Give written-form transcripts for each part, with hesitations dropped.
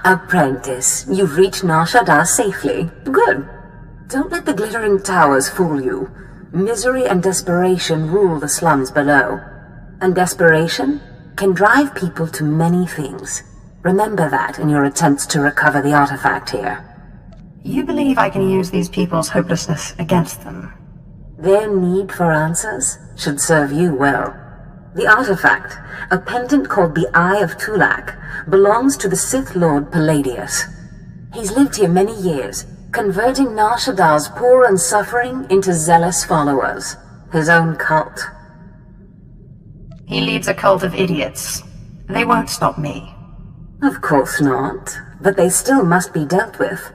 Apprentice, you've reached Nar Shaddaa safely. Good. Don't let the glittering towers fool you. Misery and desperation rule the slums below. And desperation can drive people to many things. Remember that in your attempts to recover the artifact here. You believe I can use these people's hopelessness against them? Their need for answers should serve you well. The artifact, a pendant called the Eye of Tulak, belongs to the Sith Lord Palladius. He's lived here many years, converting Nar Shaddaa's poor and suffering into zealous followers. His own cult. He leads a cult of idiots. They won't stop me. Of course not, but they still must be dealt with.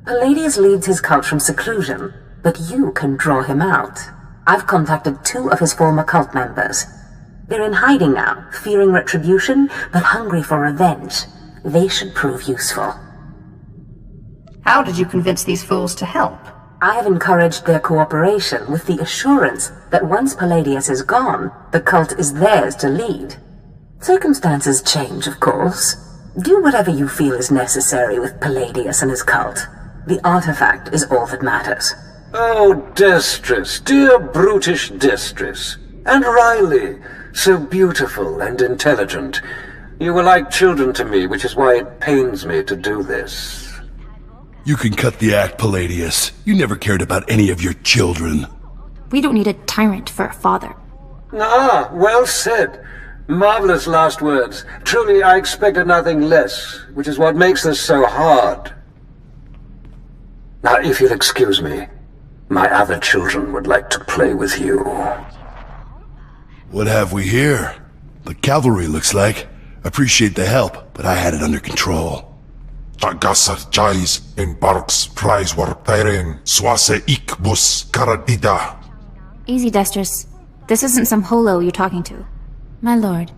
Palladius leads his cult from seclusion, but you can draw him out. I've contacted 2 of his former cult members. They're in hiding now, fearing retribution, but hungry for revenge. They should prove useful. How did you convince these fools to help? I have encouraged their cooperation with the assurance that once Palladius is gone, the cult is theirs to lead. Circumstances change, of course. Do whatever you feel is necessary with Palladius and his cult. The artifact is all that matters. Oh, Destress, dear brutish Destress. And Riley, so beautiful and intelligent. You were like children to me, which is why it pains me to do this. You can cut the act, Palladius. You never cared about any of your children. We don't need a tyrant for a father. Ah, well said. Marvelous last words. Truly, I expected nothing less, which is what makes this so hard. Now, if you'll excuse me, my other children would like to play with you. What have we here? The cavalry, looks like. Appreciate the help, but I had it under control. Tagasar Jais embarks prize war Tyren Swase Ikbus Karadida. Easy, Destress. This isn't some holo you're talking to. My lord.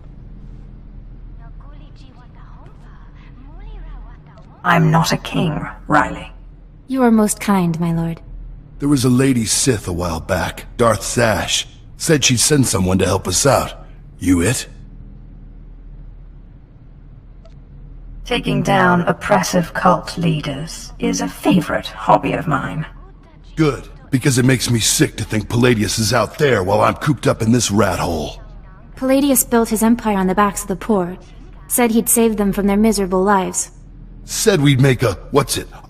I'm not a king, Riley. You are most kind, my lord. There was a lady Sith a while back, Darth Sash. Said she'd send someone to help us out. You it? Taking down oppressive cult leaders is a favorite hobby of mine. Good, because it makes me sick to think Palladius is out there while I'm cooped up in this rat hole. Palladius built his empire on the backs of the poor. Said he'd save them from their miserable lives. Said we'd make a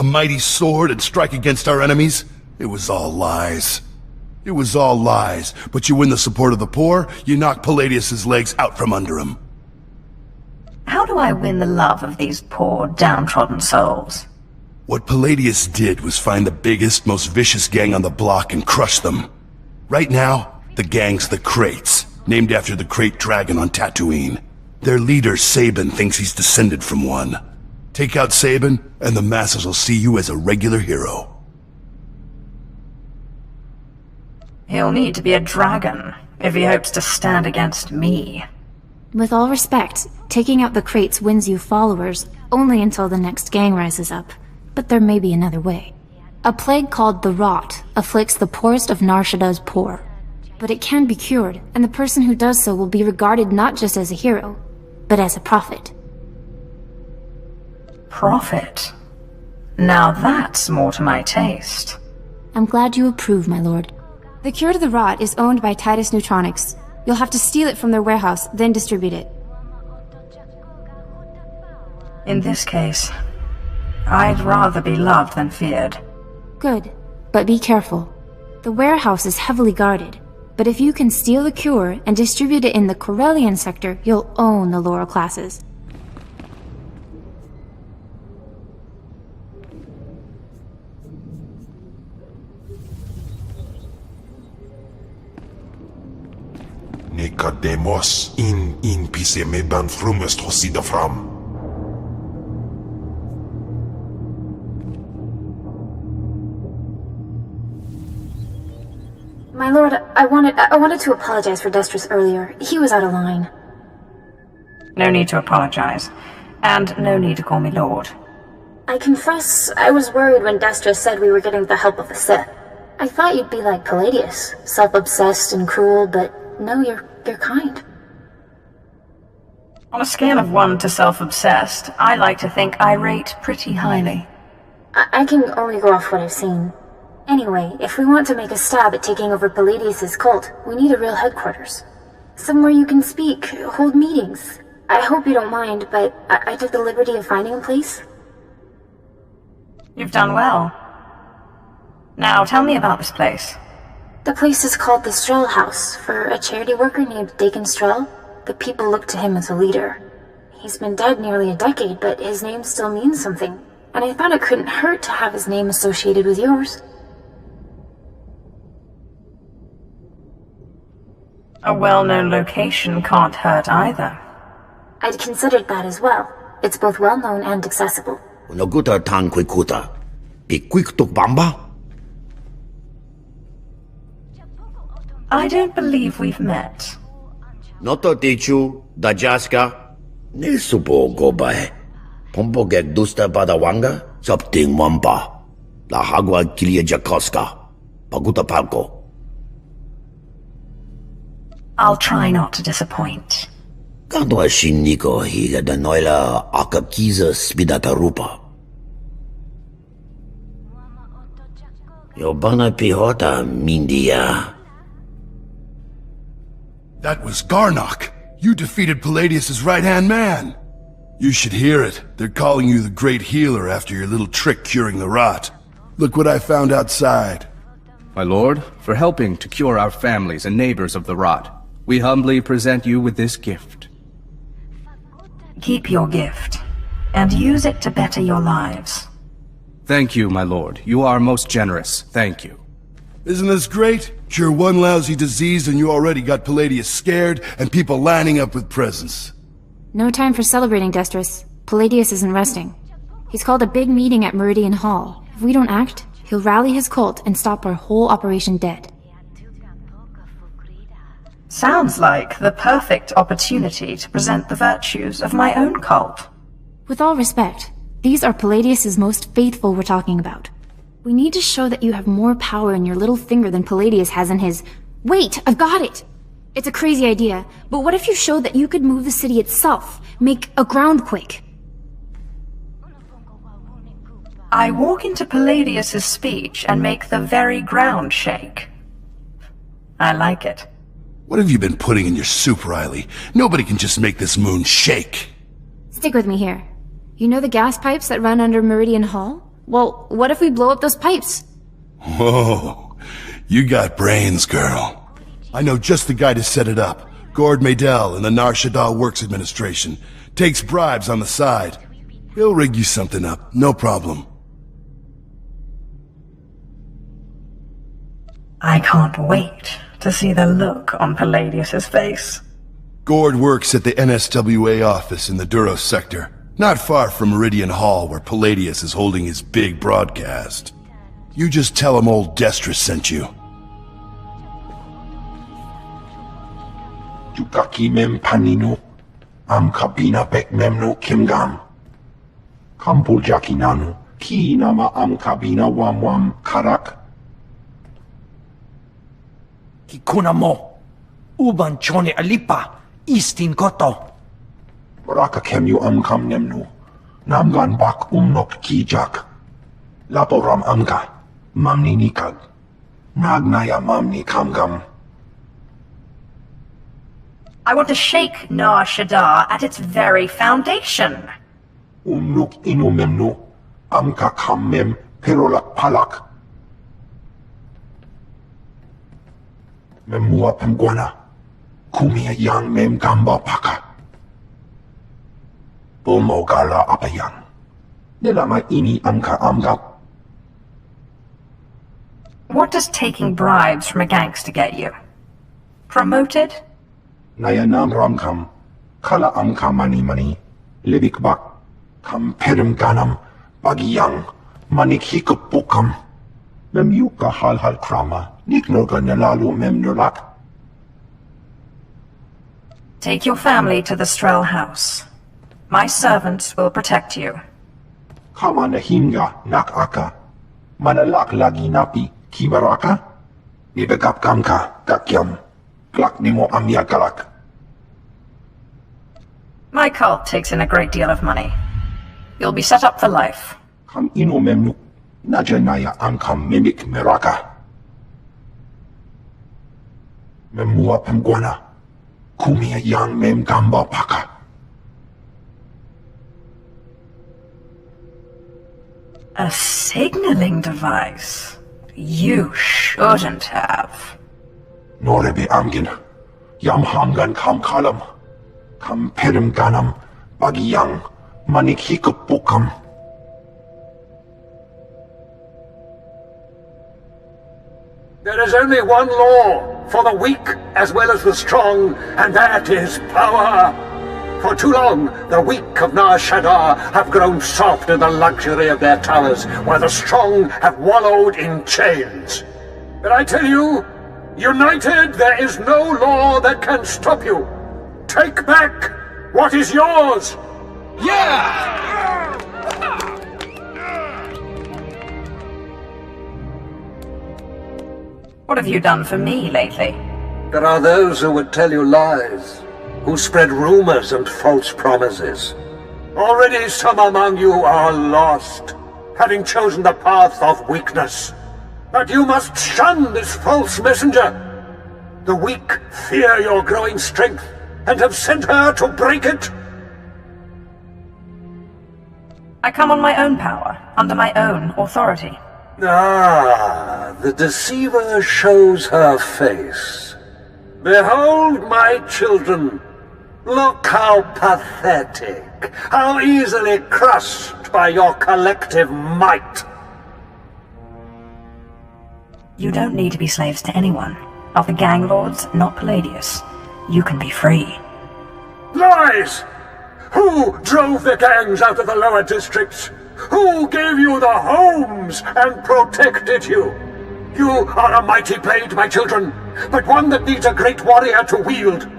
mighty sword and strike against our enemies? It was all lies. It was all lies, but you win the support of the poor, you knock Palladius's legs out from under him. How do I win the love of these poor, downtrodden souls? What Palladius did was find the biggest, most vicious gang on the block and crush them. Right now, the gang's the Kraits, named after the Krayt dragon on Tatooine. Their leader, Sabin, thinks he's descended from one. Take out Sabin, and the masses will see you as a regular hero. He'll need to be a dragon if he hopes to stand against me. With all respect, taking out the Kraits wins you followers only until the next gang rises up. But there may be another way. A plague called the Rot afflicts the poorest of Nar Shaddaa's poor. But it can be cured, and the person who does so will be regarded not just as a hero, but as a prophet. Prophet? Now that's more to my taste. I'm glad you approve, my lord. The cure to the Rot is owned by Titus Neutronics. You'll have to steal it from their warehouse, then distribute it. In this case, I'd rather be loved than feared. Good, but be careful. The warehouse is heavily guarded, but if you can steal the cure and distribute it in the Corellian sector, you'll own the lower classes. Nicodemus in pisemeban frumest hosida fram. My lord, I wanted to apologize for Destress earlier. He was out of line. No need to apologize. And no need to call me Lord. I confess, I was worried when Destress said we were getting the help of the Sith. I thought you'd be like Palladius, self-obsessed and cruel, but no, you're kind. On a scale of 1 to self-obsessed, I like to think I rate pretty highly. I can only go off what I've seen. Anyway, if we want to make a stab at taking over Palladius' cult, we need a real headquarters. Somewhere you can speak, hold meetings. I hope you don't mind, but I took the liberty of finding a place. You've done well. Now, tell me about this place. The place is called the Strel House, for a charity worker named Dakin Strel. The people look to him as a leader. He's been dead nearly a decade, but his name still means something. And I thought it couldn't hurt to have his name associated with yours. A well-known location can't hurt either. I'd considered that as well. It's both well-known and accessible. Unaguta tan quikuta. Piquictuk bamba? I don't believe we've met. Noto tichu, dajaska. Nisupo gobae. Pompo gek dusta badawanga. Sapting wampa. La hagwa kilia jakoska. Paguta palko. I'll try not to disappoint. Kadwa shiniko higa da noila akakiza spidatarupa. Yobana pihota mindia. That was Garnock. You defeated Palladius' right-hand man. You should hear it. They're calling you the Great Healer after your little trick curing the rot. Look what I found outside. My lord, for helping to cure our families and neighbors of the rot, we humbly present you with this gift. Keep your gift, and use it to better your lives. Thank you, my lord. You are most generous. Thank you. Isn't this great? Cure one lousy disease and you already got Palladius scared and people lining up with presents. No time for celebrating, Destris. Palladius isn't resting. He's called a big meeting at Meridian Hall. If we don't act, he'll rally his cult and stop our whole operation dead. Sounds like the perfect opportunity to present the virtues of my own cult. With all respect, these are Palladius' most faithful we're talking about. We need to show that you have more power in your little finger than Palladius has in his... Wait, I've got it! It's a crazy idea, but what if you showed that you could move the city itself? Make a groundquake? I walk into Palladius' speech and make the very ground shake. I like it. What have you been putting in your soup, Riley? Nobody can just make this moon shake. Stick with me here. You know the gas pipes that run under Meridian Hall? Well, what if we blow up those pipes? Whoa, you got brains, girl. I know just the guy to set it up. Gord Maydell in the Nar Shaddaa Works Administration. Takes bribes on the side. He'll rig you something up, no problem. I can't wait to see the look on Palladius' face. Gord works at the NSWA office in the Duros sector. Not far from Meridian Hall, where Palladius is holding his big broadcast. You just tell him old Destris sent you. Yukaki mem panino. Am kabina pek memno kimgam. Kampul jakinanu. Ki nama am kabina wam karak. Kikuna mo. Uban chone alipa. Istin koto. Raka kemyu kam nemnu. Namgan bak umnok kijak. Laporam amga. Mamni nikag. Nagnaya mamni kamgam. I want to shake Nar Shaddaa at its very foundation. Umnuk inu memnu. Amka kam mem perolak palak. Memua pemguana. Kumia yang mem gamba paka. Bumogala apayang. Nilama ini amka amgap. What does taking bribes from a gangster get you? Promoted? Nayanam ramkam. Kala amka mani. Libik bak. Kam perim ganam. Bagiyang. Manik hikupukam. Mem yuka hal krama. Niknoga nalalu mem nulak. Take your family to the Strel House. My servants will protect you. Kama nahinga nakaka. Manalak lagi napi kibaraka. Nibegap kamka kakyam. Glak nimo amya galak. My cult takes in a great deal of money. You'll be set up for life. Kam ino memnu. Najanaya angkam mimik meraka. Memua pemguana. Kumia yang mem gamba paka. A signaling device? You shouldn't have. Norebe amgin. Yam hamgan kam kalam. Kam perim ganam. Bagiyang. Manik hikupukam. There is only one law for the weak as well as the strong, and that is power. For too long, the weak of Nar Shaddaa have grown soft in the luxury of their towers, while the strong have wallowed in chains. But I tell you, united, there is no law that can stop you. Take back what is yours! Yeah! What have you done for me lately? There are those who would tell you lies, who spread rumors and false promises. Already some among you are lost, having chosen the path of weakness. But you must shun this false messenger. The weak fear your growing strength, and have sent her to break it. I come on my own power, under my own authority. Ah, the deceiver shows her face. Behold, my children. Look how pathetic, how easily crushed by your collective might. You don't need to be slaves to anyone. Of the gang lords, not Palladius. You can be free. Lies! Who drove the gangs out of the lower districts? Who gave you the homes and protected you? You are a mighty blade, my children, but one that needs a great warrior to wield.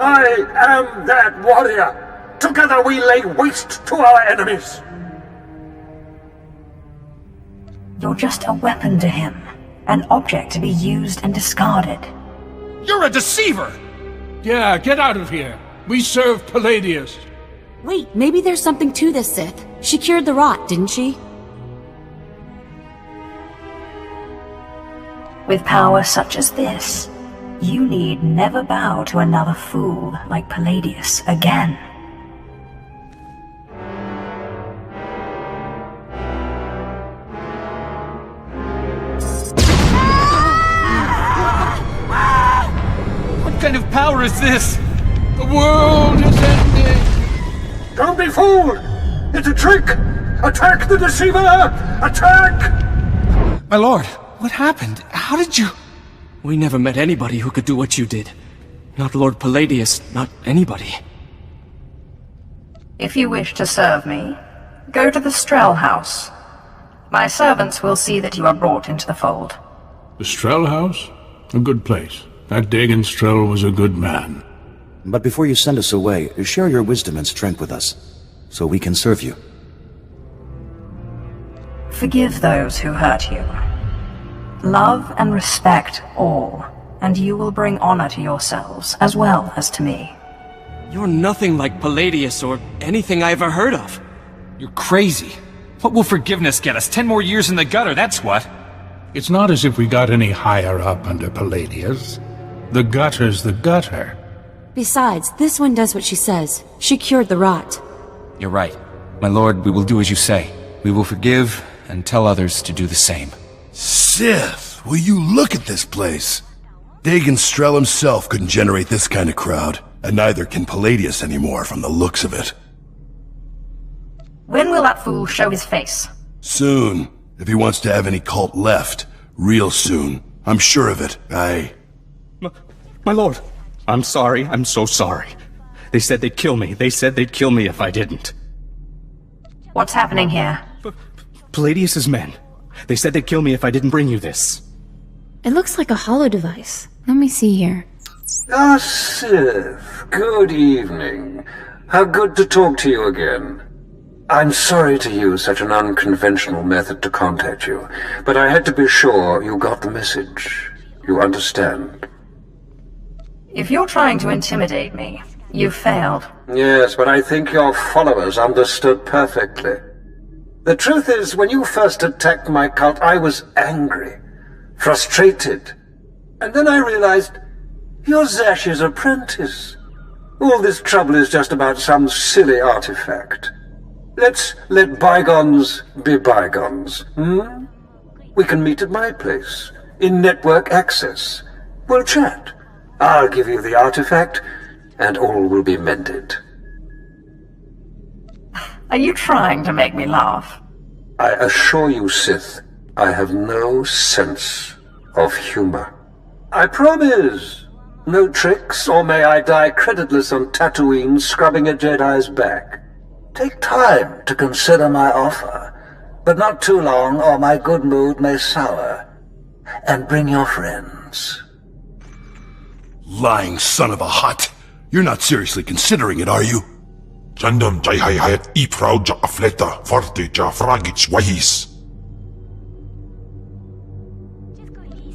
I am that warrior. Together we lay waste to our enemies. You're just a weapon to him, an object to be used and discarded. You're a deceiver! Yeah, get out of here. We serve Palladius. Wait, maybe there's something to this Sith. She cured the rot, didn't she? With power such as this, you need never bow to another fool like Palladius again. What kind of power is this? The world is ending. Don't be fooled! It's a trick! Attack the deceiver! Attack! My lord, what happened? How did you... We never met anybody who could do what you did. Not Lord Palladius, not anybody. If you wish to serve me, go to the Strel House. My servants will see that you are brought into the fold. The Strel House? A good place. That Dagon Strel was a good man. But before you send us away, share your wisdom and strength with us, so we can serve you. Forgive those who hurt you. Love and respect all, and you will bring honor to yourselves as well as to me. You're nothing like Palladius or anything I ever heard of. You're crazy. What will forgiveness get us? 10 more years in the gutter, that's what. It's not as if we got any higher up under Palladius. The gutter's the gutter. Besides, this one does what she says. She cured the rot. You're right. My lord, we will do as you say. We will forgive and tell others to do the same. Sith, will you look at this place? Dagon Strel himself couldn't generate this kind of crowd, and neither can Palladius anymore from the looks of it. When will that fool show his face? Soon, if he wants to have any cult left. Real soon. I'm sure of it. My lord, I'm sorry. I'm so sorry. They said they'd kill me. They said they'd kill me if I didn't. What's happening here? Palladius's men. They said they'd kill me if I didn't bring you this. It looks like a hollow device. Let me see here. Ah, Sith. Good evening. How good to talk to you again. I'm sorry to use such an unconventional method to contact you, but I had to be sure you got the message. You understand? If you're trying to intimidate me, You failed. Yes, but I think your followers understood perfectly. The truth is, when you first attacked my cult, I was angry, frustrated. And then I realized, you're Zash's apprentice. All this trouble is just about some silly artifact. Let's let bygones be bygones, We can meet at my place, in network access. We'll chat. I'll give you the artifact, and all will be mended. Are you trying to make me laugh? I assure you, Sith, I have no sense of humor. I promise. No tricks, or may I die creditless on Tatooine scrubbing a Jedi's back. Take time to consider my offer, but not too long, or my good mood may sour. And bring your friends. Lying son of a hut! You're not seriously considering it, are you? Jandam jai hai hayat I frau ja afleta forte ja fragits wahis.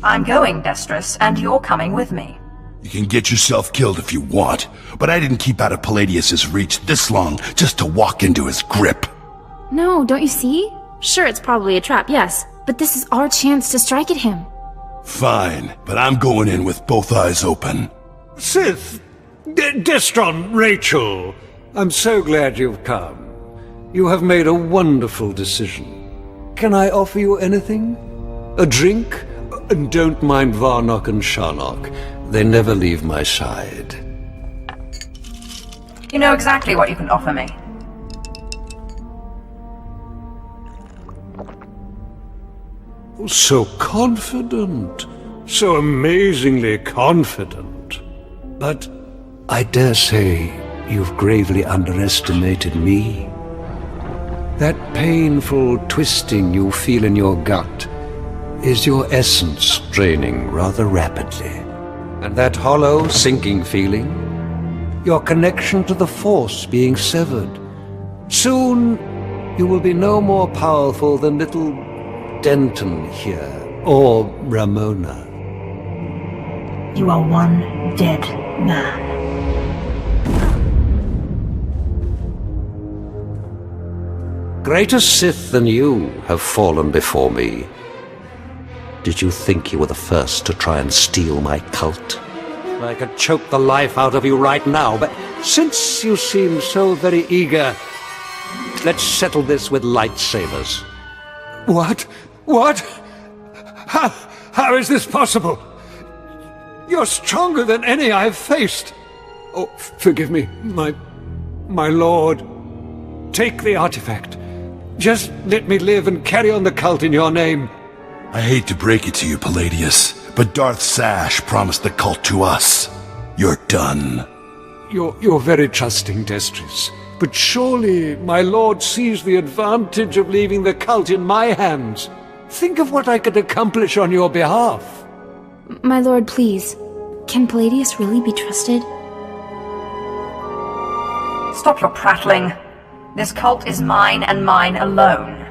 I'm going, Destrus, and you're coming with me. You can get yourself killed if you want, but I didn't keep out of Palladius's reach this long just to walk into his grip. No, don't you see? Sure, it's probably a trap, yes, but this is our chance to strike at him. Fine, but I'm going in with both eyes open. Sith! Destron, Rachel! I'm so glad you've come. You have made a wonderful decision. Can I offer you anything? A drink? And don't mind Varnock and Sharnock. They never leave my side. You know exactly what you can offer me. So confident. So amazingly confident. But I dare say you've gravely underestimated me. That painful twisting you feel in your gut is your essence draining rather rapidly. And that hollow, sinking feeling, your connection to the Force being severed. Soon, you will be no more powerful than little Denton here, or Ramona. You are one dead man. Greater Sith than you have fallen before me. Did you think you were the first to try and steal my cult? I could choke the life out of you right now, but since you seem so very eager, let's settle this with lightsabers. What? What? How is this possible? You're stronger than any I've faced. Oh, forgive me, my lord. Take the artifact. Just let me live and carry on the cult in your name. I hate to break it to you, Palladius, but Darth Sash promised the cult to us. You're done. You're very trusting, Destrus. But surely my lord sees the advantage of leaving the cult in my hands. Think of what I could accomplish on your behalf. My lord, please. Can Palladius really be trusted? Stop your prattling. This cult is mine and mine alone.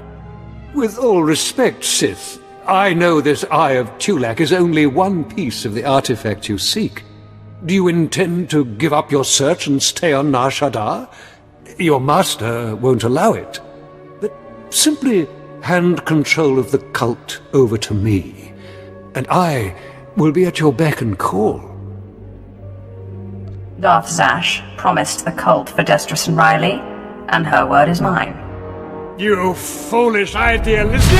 With all respect, Sith, I know this Eye of Tulak is only one piece of the artifact you seek. Do you intend to give up your search and stay on Nar Shaddaa? Your master won't allow it. But simply hand control of the cult over to me, and I will be at your beck and call. Darth Sash promised the cult for Destrus and Riley, and her word is mine. You foolish idealist!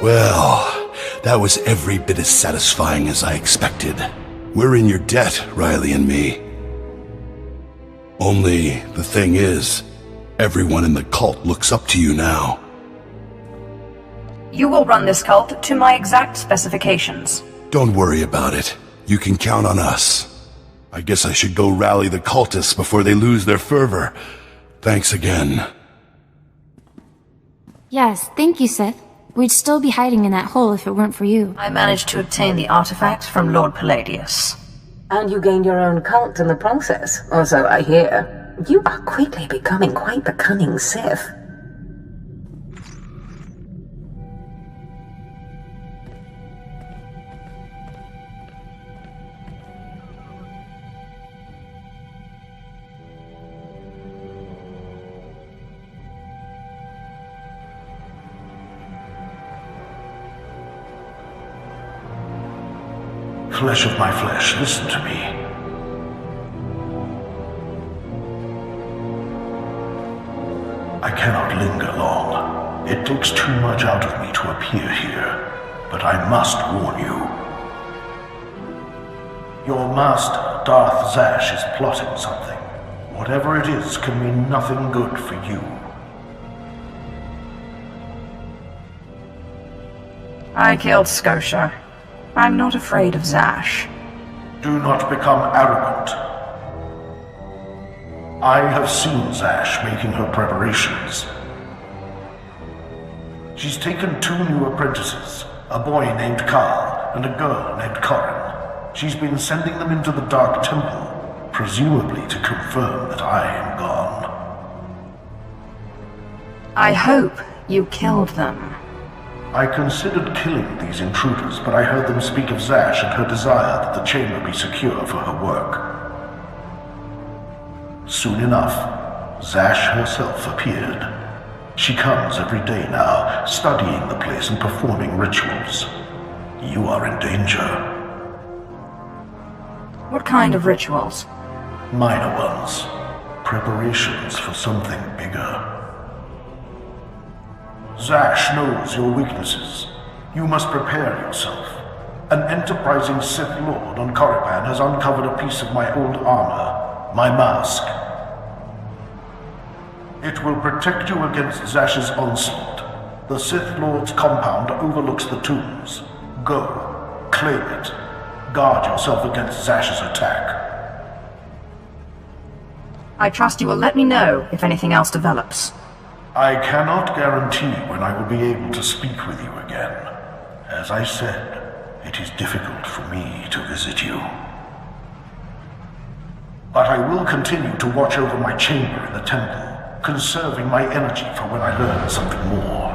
Well, that was every bit as satisfying as I expected. We're in your debt, Riley and me. Only, the thing is, everyone in the cult looks up to you now. You will run this cult to my exact specifications. Don't worry about it. You can count on us. I guess I should go rally the cultists before they lose their fervor. Thanks again. Yes, thank you, Sith. We'd still be hiding in that hole if it weren't for you. I managed to obtain the artifact from Lord Palladius. And you gained your own cult in the process, or so I hear. You are quickly becoming quite the cunning Sith. Flesh of my flesh, listen to me. I cannot linger long. It takes too much out of me to appear here, but I must warn you. Your master, Darth Zash, is plotting something. Whatever it is can mean nothing good for you. I killed Scotia. I'm not afraid of Zash. Do not become arrogant. I have seen Zash making her preparations. She's taken 2 new apprentices, a boy named Karl and a girl named Corin. She's been sending them into the Dark Temple, presumably to confirm that I am gone. I hope you killed them. I considered killing these intruders, but I heard them speak of Zash and her desire that the chamber be secure for her work. Soon enough, Zash herself appeared. She comes every day now, studying the place and performing rituals. You are in danger. What kind of rituals? Minor ones. Preparations for something bigger. Zash knows your weaknesses. You must prepare yourself. An enterprising Sith Lord on Korriban has uncovered a piece of my old armor, my mask. It will protect you against Zash's onslaught. The Sith Lord's compound overlooks the tombs. Go, claim it. Guard yourself against Zash's attack. I trust you will let me know if anything else develops. I cannot guarantee when I will be able to speak with you again. As I said, it is difficult for me to visit you. But I will continue to watch over my chamber in the temple, conserving my energy for when I learn something more.